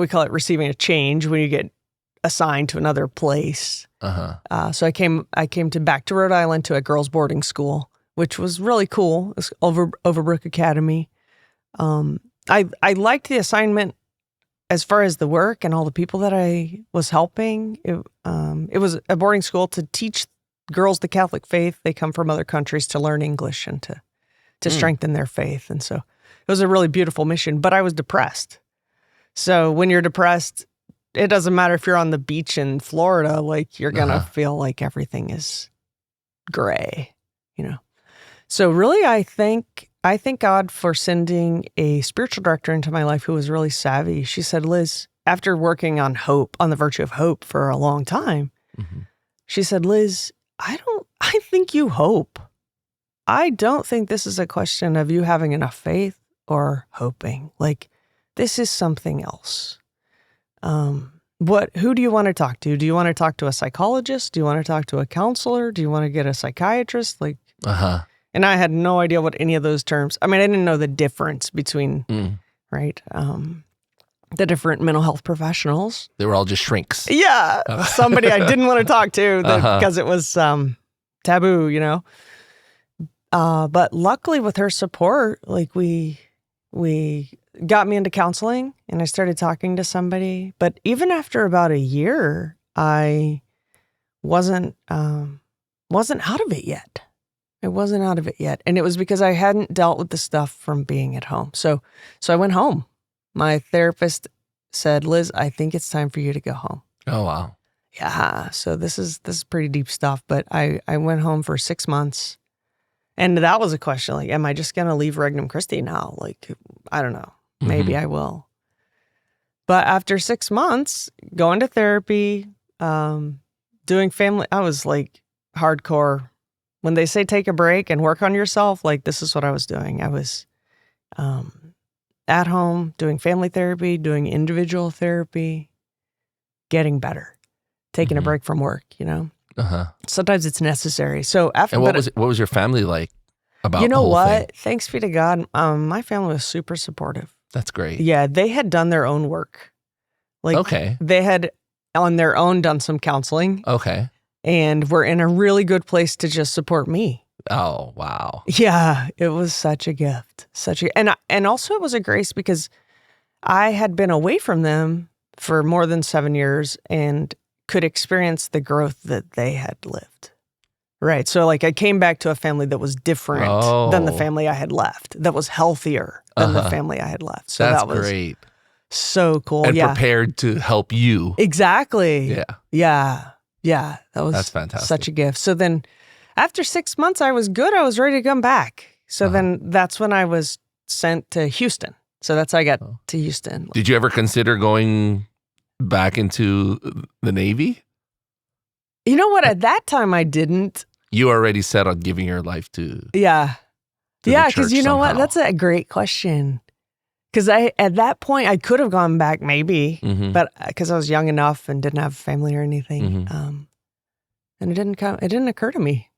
we call it receiving a change when you get assigned to another place. So I came back to Rhode Island to a girls' boarding school, which was really cool. It was Overbrook Academy. I liked the assignment as far as the work and all the people that I was helping. It was a boarding school to teach girls the Catholic faith. They come from other countries to learn English and to strengthen their faith. And so it was a really beautiful mission, but I was depressed. So when you're depressed, it doesn't matter if you're on the beach in Florida, like you're going to feel like everything is gray, you know? So really, I thank God for sending a spiritual director into my life who was really savvy. She said, Liz, after working on hope, on the virtue of hope for a long time, she said, Liz, I think you hope. I don't think this is a question of you having enough faith or hoping. Like, this is something else. Who do you want to talk to? Do you want to talk to a psychologist? Do you want to talk to a counselor? Do you want to get a psychiatrist? Like, and I had no idea what any of those terms, I mean, I didn't know the difference between, right? The different mental health professionals. They were all just shrinks. Yeah. Somebody I didn't want to talk to because it was taboo, you know? But luckily with her support, like we got me into counseling and I started talking to somebody. But even after about a year, I wasn't out of it yet. I wasn't out of it yet. And it was because I hadn't dealt with the stuff from being at home. So I went home. My therapist said, Liz, I think it's time for you to go home. Oh, wow. Yeah. So this is pretty deep stuff. But I went home for 6 months. And that was a question, like, am I just going to leave Regnum Christi now? Like, I don't know. Maybe I will. But after 6 months, going to therapy, doing family, I was like hardcore. When they say take a break and work on yourself, like this is what I was doing. I was at home doing family therapy, doing individual therapy, getting better, taking a break from work, you know? Sometimes it's necessary. So after, and what was your family like about you know the whole what? thing? Thanks be to God. My family was super supportive. That's great. Yeah, they had done their own work. Like they had on their own done some counseling. Okay. And were in a really good place to just support me. Oh, wow. Yeah, it was such a gift. And also it was a grace because I had been away from them for more than 7 years and could experience the growth that they had lived. Right. So like I came back to a family that was different than the family I had left, that was healthier than the family I had left. So that's that was great. So cool. And prepared to help you. Exactly. Yeah. That's fantastic. Such a gift. So then after 6 months, I was good. I was ready to come back. So then that's when I was sent to Houston. So that's how I got to Houston. Did you ever consider going back into the Navy? You know what? At that time, I didn't. You already set on giving your life to Yeah, because you know somehow. what? That's a great question. Because at that point, I could have gone back maybe, but because I was young enough and didn't have family or anything. And it didn't occur to me.